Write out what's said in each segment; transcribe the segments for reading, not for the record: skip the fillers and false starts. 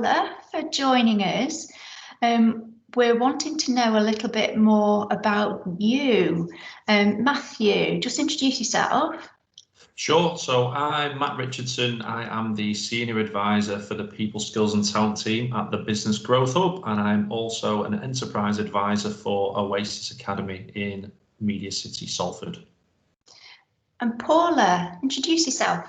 for joining us. We're wanting to know a little bit more about you. Matthew, just introduce yourself. Sure. So I'm Matt Richardson. I am the Senior Advisor for the People Skills and Talent team at the Business Growth Hub, and I'm also an Enterprise Advisor for Oasis Academy in Media City, Salford. And Paula, introduce yourself.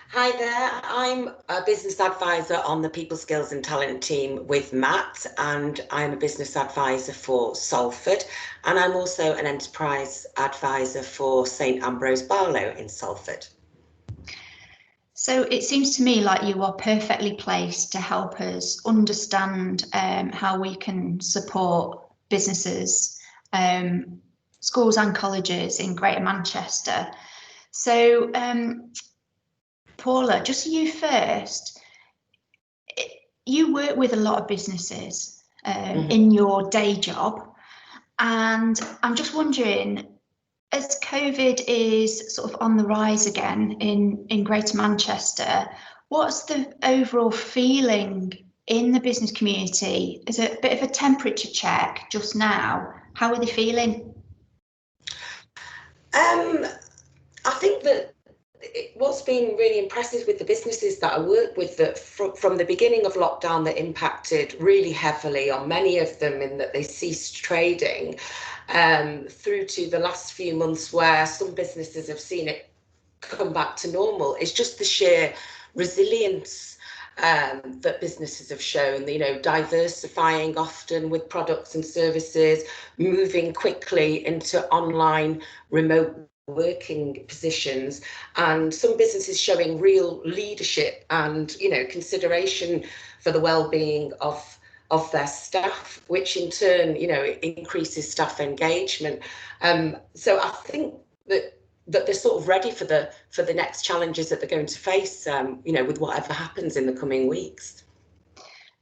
Hi there, I'm a business advisor on the People Skills and Talent team with Matt, and I'm a business advisor for Salford, and I'm also an enterprise advisor for St Ambrose Barlow in Salford. So it seems to me like you are perfectly placed to help us understand how we can support businesses, schools and colleges in Greater Manchester. So Paula, just you first, you work with a lot of businesses in your day job, and I'm just wondering, as COVID is sort of on the rise again in Greater Manchester, what's the overall feeling in the business community? Is it a bit of a temperature check just now? How are they feeling? I think that what's been really impressive with the businesses that I work with, that from the beginning of lockdown that impacted really heavily on many of them in that they ceased trading, through to the last few months where some businesses have seen it come back to normal, is just the sheer resilience that businesses have shown, you know, diversifying often with products and services, moving quickly into online remote working positions, and some businesses showing real leadership and, you know, consideration for the well-being of their staff, which in turn, you know, increases staff engagement. So I think that they're sort of ready for the next challenges that they're going to face, you know, with whatever happens in the coming weeks.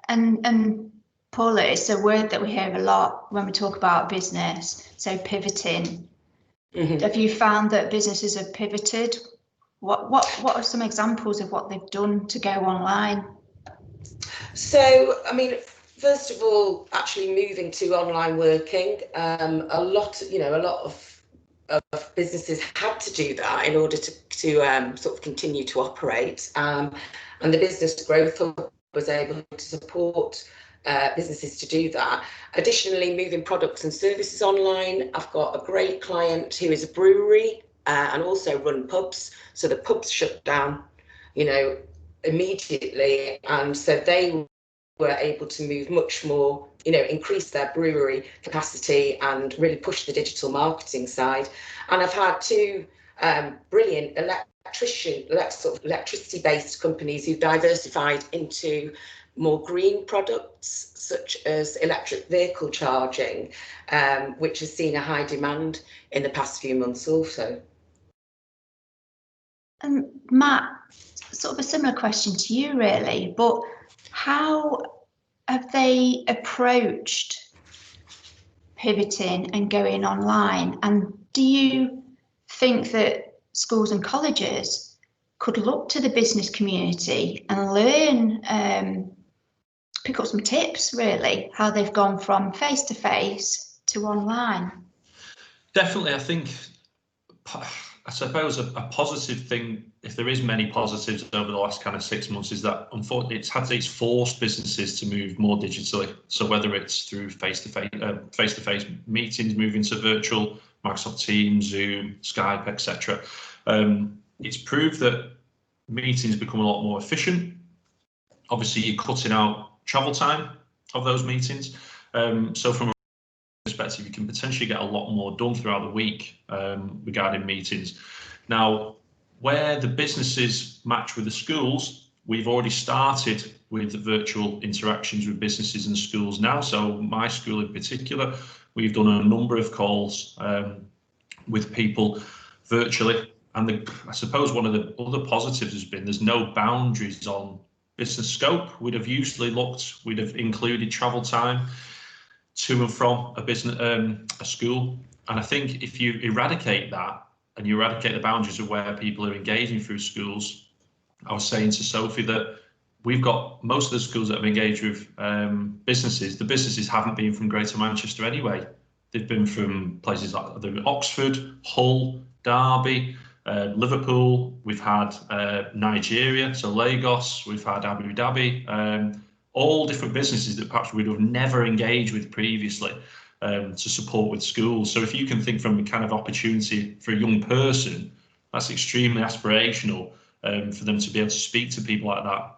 And Paula, it's a word that we hear a lot when we talk about business, so pivoting. Have you found that businesses have pivoted? What are some examples of what they've done to go online? So, I mean, first of all, actually moving to online working, a lot of businesses had to do that in order to sort of continue to operate, and the Business Growth Hub was able to support businesses to do that. Additionally, moving products and services online. I've got a great client who is a brewery and also run pubs. So the pubs shut down, you know, immediately, and so they were able to move much more, you know, increase their brewery capacity and really push the digital marketing side. And I've had two brilliant electricity-based companies who've diversified into more green products, such as electric vehicle charging, which has seen a high demand in the past few months also. Matt, sort of a similar question to you really, but how have they approached pivoting and going online? And do you think that schools and colleges could look to the business community and learn, pick up some tips really, how they've gone from face-to-face to online? Definitely, I suppose a positive thing, if there is many positives over the last kind of 6 months, is that unfortunately it's forced businesses to move more digitally. So whether it's through face-to-face meetings, moving to virtual, Microsoft Teams, Zoom, Skype, etc., it's proved that meetings become a lot more efficient. Obviously, you're cutting out travel time of those meetings. So from a perspective, you can potentially get a lot more done throughout the week regarding meetings. Now, where the businesses match with the schools, we've already started with the virtual interactions with businesses and schools now. So my school in particular, we've done a number of calls with people virtually. And I suppose one of the other positives has been there's no boundaries on business scope. We'd have included travel time to and from a school. And I think if you eradicate that and you eradicate the boundaries of where people are engaging through schools, I was saying to Sophie that we've got most of the schools that have engaged with businesses. The businesses haven't been from Greater Manchester anyway. They've been from places like Oxford, Hull, Derby, Liverpool. We've had Nigeria, so Lagos. We've had Abu Dhabi. All different businesses that perhaps we'd have never engaged with previously to support with schools. So if you can think from a kind of opportunity for a young person, that's extremely aspirational for them to be able to speak to people like that.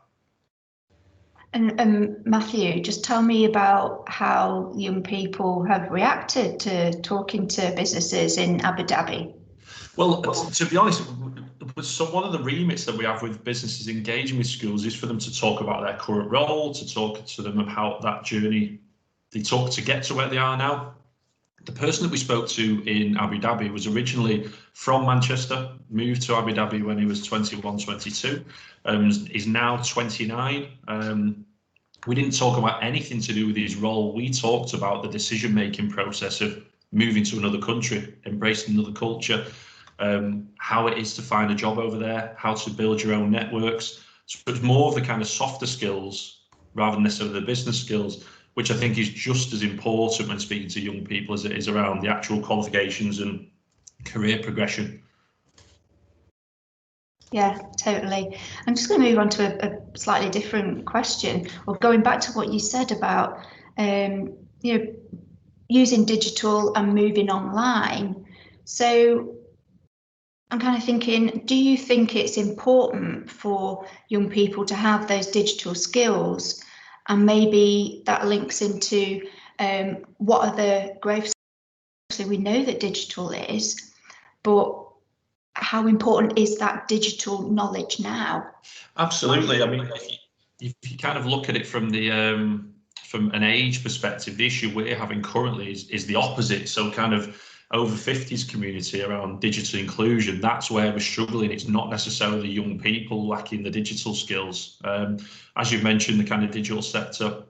And Matthew, just tell me about how young people have reacted to talking to businesses in Abu Dhabi. Well, to be honest, so one of the remits that we have with businesses engaging with schools is for them to talk about their current role, to talk to them about that journey they took to get to where they are now. The person that we spoke to in Abu Dhabi was originally from Manchester, moved to Abu Dhabi when he was 21, 22, is now 29. We didn't talk about anything to do with his role. We talked about the decision-making process of moving to another country, embracing another culture, how it is to find a job over there, how to build your own networks. So it's more of the kind of softer skills rather than necessarily the business skills, which I think is just as important when speaking to young people as it is around the actual qualifications and career progression. Yeah, totally. I'm just going to move on to a slightly different question, or going back to what you said about using digital and moving online. So I'm kind of thinking, do you think it's important for young people to have those digital skills? And maybe that links into what are the growth? We know that digital is, but how important is that digital knowledge now? Absolutely. I mean, if you kind of look at it from the from an age perspective, the issue we're having currently is the opposite. So kind of over 50s community around digital inclusion, that's where we're struggling. It's not necessarily young people lacking the digital skills. As you've mentioned, the kind of digital sector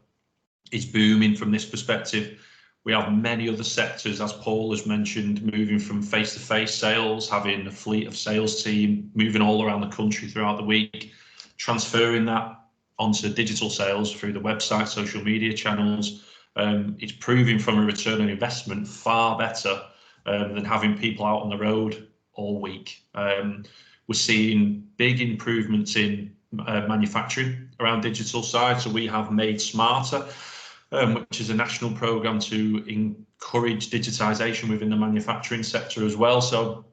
is booming from this perspective. We have many other sectors, as Paul has mentioned, moving from face-to-face sales, having a fleet of sales team, moving all around the country throughout the week, transferring that onto digital sales through the website, social media channels. It's proving from a return on investment far better than having people out on the road all week. We're seeing big improvements in manufacturing around digital side. So we have Made Smarter, which is a national programme to encourage digitisation within the manufacturing sector as well. So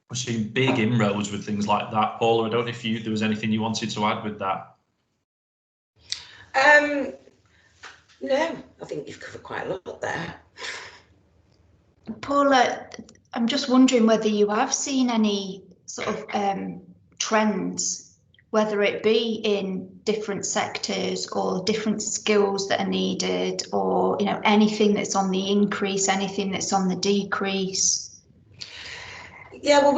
we're seeing big inroads with things like that. Paula, I don't know if there was anything you wanted to add with that. No, I think you've covered quite a lot there. Paula, I'm just wondering whether you have seen any sort of trends, whether it be in different sectors or different skills that are needed, or anything that's on the increase, anything that's on the decrease. Yeah, well,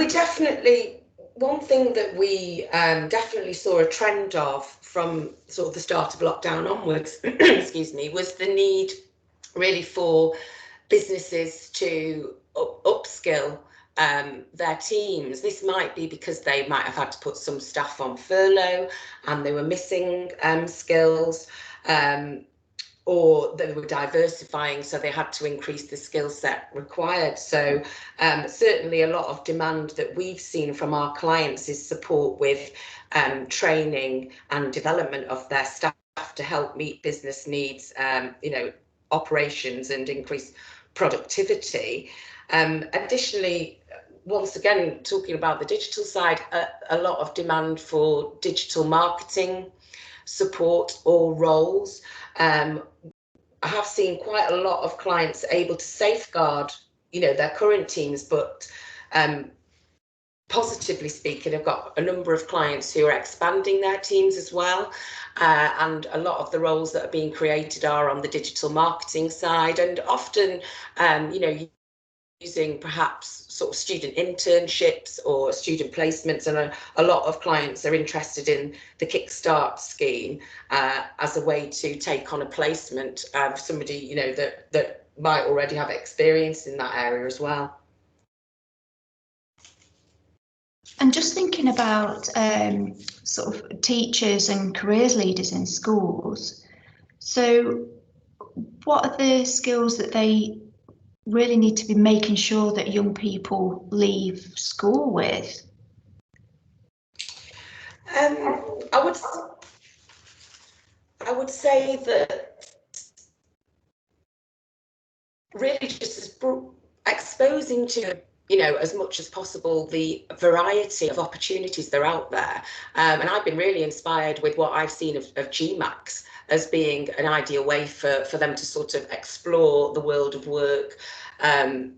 one thing that we definitely saw a trend of from sort of the start of lockdown onwards, excuse me, was the need really for businesses to upskill their teams. This might be because they might have had to put some staff on furlough and they were missing skills, or they were diversifying, so they had to increase the skill set required. So certainly a lot of demand that we've seen from our clients is support with training and development of their staff to help meet business needs, operations, and increase productivity. Additionally, once again, talking about the digital side, a lot of demand for digital marketing support or roles. I have seen quite a lot of clients able to safeguard, their current teams, but positively speaking, I've got a number of clients who are expanding their teams as well. And a lot of the roles that are being created are on the digital marketing side, and often, using perhaps sort of student internships or student placements. And a lot of clients are interested in the Kickstart scheme as a way to take on a placement of somebody, that might already have experience in that area as well. And just thinking about sort of teachers and careers leaders in schools, so what are the skills that they really need to be making sure that young people leave school with? I would say that really just exposing to, you know, as much as possible the variety of opportunities that are out there. And I've been really inspired with what I've seen of GMAX as being an ideal way for them to sort of explore the world of work, and,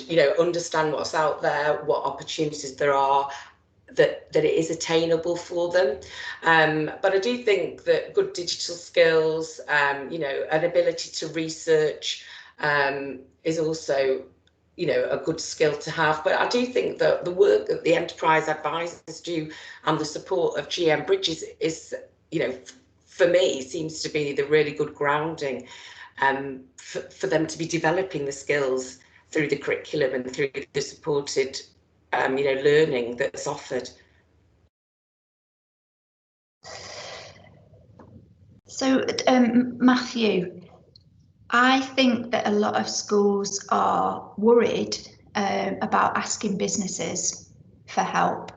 you know, understand what's out there, what opportunities there are, that it is attainable for them. But I do think that good digital skills, you know, an ability to research, is also, you know, a good skill to have. But I do think that the work that the enterprise advisors do and the support of GM Bridges is, you know, for me, seems to be the really good grounding for them to be developing the skills through the curriculum and through the supported you know, learning that's offered. So, Matthew, I think that a lot of schools are worried about asking businesses for help.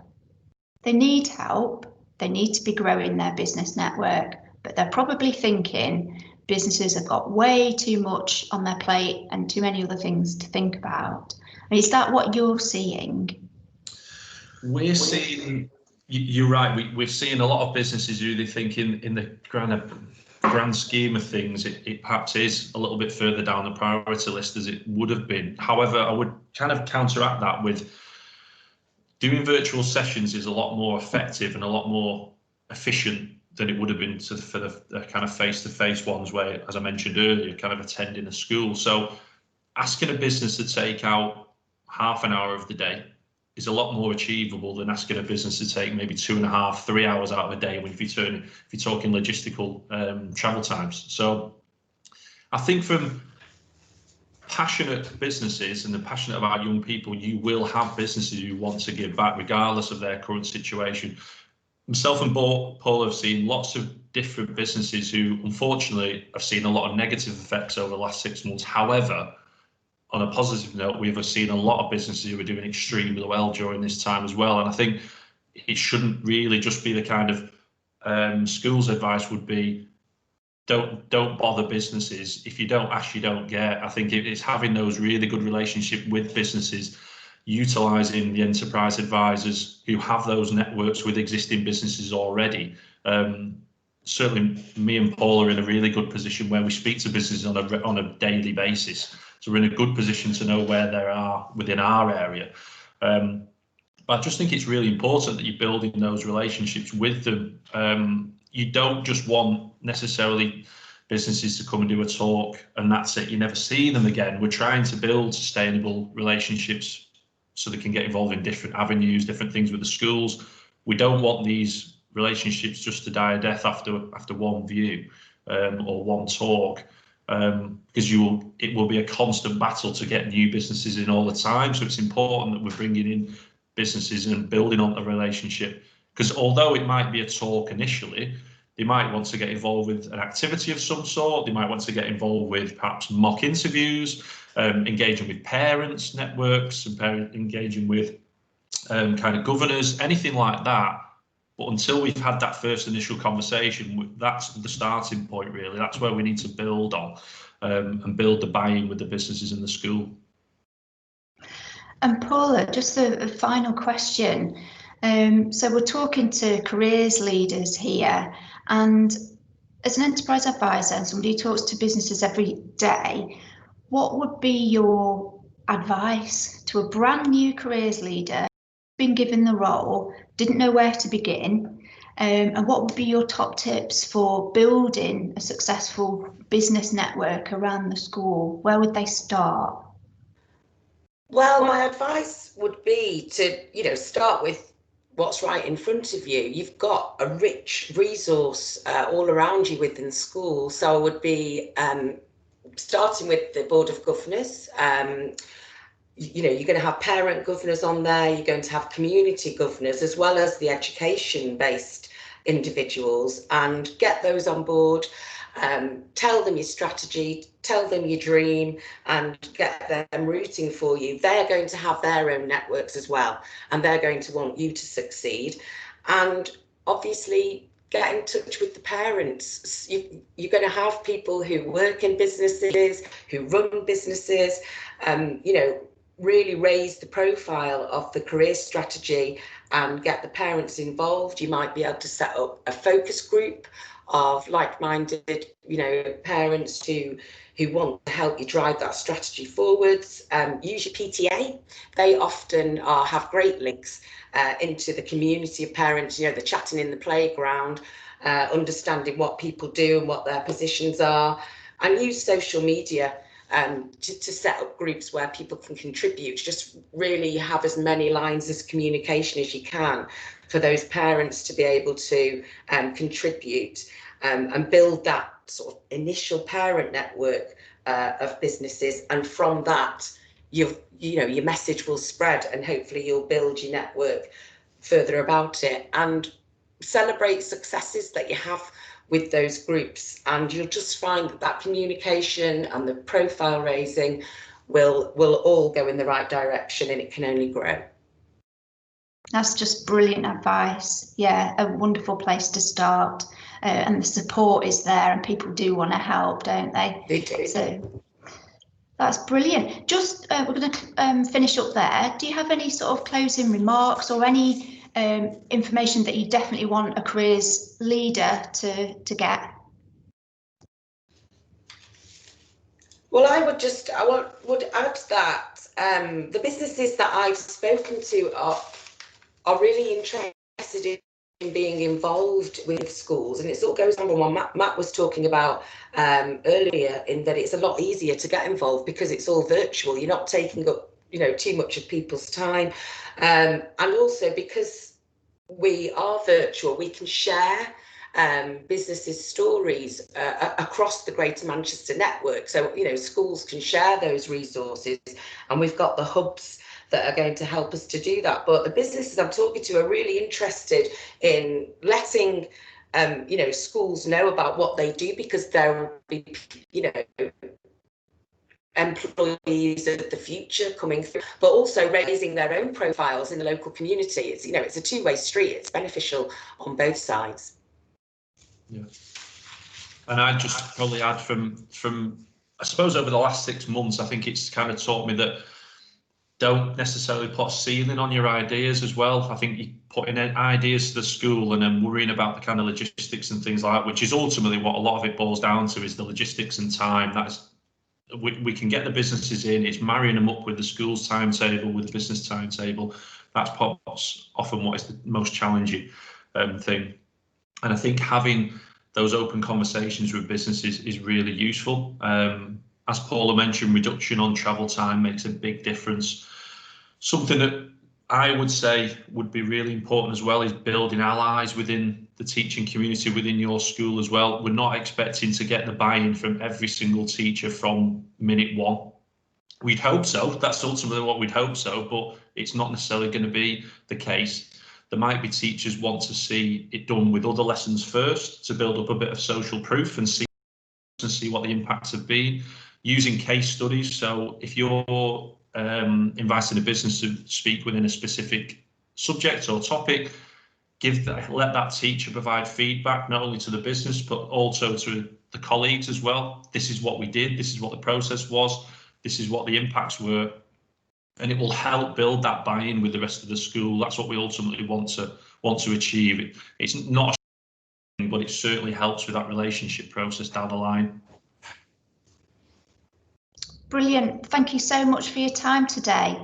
They need help, they need to be growing their business network, but they're probably thinking businesses have got way too much on their plate and too many other things to think about. I mean, is that what you're seeing? We're seeing, you're right, we're seeing a lot of businesses really thinking in the grand scheme of things, it perhaps is a little bit further down the priority list as it would have been. However, I would kind of counteract that with doing virtual sessions is a lot more effective and a lot more efficient than it would have been for the kind of face-to-face ones where, as I mentioned earlier, kind of attending a school. So asking a business to take out half an hour of the day is a lot more achievable than asking a business to take maybe 2.5, 3 hours out of a day when if you're talking logistical travel times. So I think from passionate businesses and the passionate about young people, you will have businesses who want to give back regardless of their current situation. Myself and Paul have seen lots of different businesses who unfortunately have seen a lot of negative effects over the last 6 months. However, on a positive note, we've seen a lot of businesses who are doing extremely well during this time as well. And I think it shouldn't really just be the kind of school's advice would be, don't bother businesses. If you don't ask, you don't get. I think it's having those really good relationships with businesses, utilising the enterprise advisors who have those networks with existing businesses already. Certainly, me and Paul are in a really good position where we speak to businesses on a daily basis. So we're in a good position to know where they are within our area. But I just think it's really important that you're building those relationships with them. You don't just want necessarily businesses to come and do a talk and that's it. You never see them again. We're trying to build sustainable relationships so they can get involved in different avenues, different things with the schools. We don't want these relationships just to die a death after one view or one talk. Because it will be a constant battle to get new businesses in all the time. So it's important that we're bringing in businesses and building on the relationship. Because although it might be a talk initially, they might want to get involved with an activity of some sort. They might want to get involved with perhaps mock interviews, engaging with parents networks, and engaging with kind of governors, anything like that. But until we've had that first initial conversation, that's the starting point, really. That's where we need to build on and build the buy-in with the businesses in the school. And Paula, just a final question. So we're talking to careers leaders here, and as an enterprise advisor and somebody who talks to businesses every day, what would be your advice to a brand new careers leader, been given the role, didn't know where to begin, and what would be your top tips for building a successful business network around the school? Where would they start? Well, my advice would be to, you know, start with what's right in front of you. You've got a rich resource all around you within school. So I would be starting with the Board of Governors, you know, you're going to have parent governors on there, you're going to have community governors, as well as the education-based individuals, and get those on board. Tell them your strategy, tell them your dream, and get them rooting for you. They're going to have their own networks as well, and they're going to want you to succeed. And obviously, get in touch with the parents. You're going to have people who work in businesses, who run businesses, you know, really raise the profile of the career strategy and get the parents involved. You might be able to set up a focus group of like-minded, you know, parents who want to help you drive that strategy forwards. Use your PTA. They often have great links into the community of parents, you know, the chatting in the playground, understanding what people do and what their positions are, and use social media to set up groups where people can contribute. Just really have as many lines of communication as you can for those parents to be able to contribute and build that sort of initial parent network of businesses. And from that, you know, your message will spread, and hopefully you'll build your network further about it, and celebrate successes that you have with those groups, and you'll just find that communication and the profile raising will all go in the right direction, and it can only grow. That's just brilliant advice. Yeah, a wonderful place to start, and the support is there, and people do want to help, don't they? They do. So that's brilliant. Just we're going to finish up there. Do you have any sort of closing remarks or any information that you definitely want a careers leader to get? Well, I would add that the businesses that I've spoken to are really interested in being involved with schools, and it all goes on with what Matt was talking about earlier, in that it's a lot easier to get involved because it's all virtual. You're not taking up, you know, too much of people's time, and also because we are virtual, we can share businesses' stories across the Greater Manchester network. So, you know, schools can share those resources, and we've got the hubs that are going to help us to do that. But the businesses I'm talking to are really interested in letting you know, schools know about what they do, because there will be, you know, employees of the future coming through, but also raising their own profiles in the local community. It's, you know, it's a two-way street. It's beneficial on both sides. Yeah, and I'd just probably add from I suppose over the last 6 months, I think it's kind of taught me that don't necessarily put a ceiling on your ideas as well. I think you put in ideas to the school and then worrying about the kind of logistics and things like that, which is ultimately what a lot of it boils down to, is the logistics and time. That's we can get the businesses in. It's marrying them up with the school's timetable, with the business timetable. That's often what is the most challenging thing. And I think having those open conversations with businesses is really useful. As Paula mentioned, reduction on travel time makes a big difference. Something that I would say would be really important as well is building allies within the teaching community within your school as well. We're not expecting to get the buy-in from every single teacher from minute one. We'd hope so. That's ultimately what we'd hope so, but it's not necessarily going to be the case. There might be teachers want to see it done with other lessons first to build up a bit of social proof and see what the impacts have been, using case studies. So if you're inviting a business to speak within a specific subject or topic, let that teacher provide feedback not only to the business but also to the colleagues as well. This is what we did, this is what the process was, this is what the impacts were, and it will help build that buy-in with the rest of the school. That's what we ultimately want to achieve. It's not a thing, but it certainly helps with that relationship process down the line. Brilliant. Thank you so much for your time today.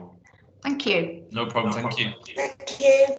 Thank you. No problem. Thank you. Thank you.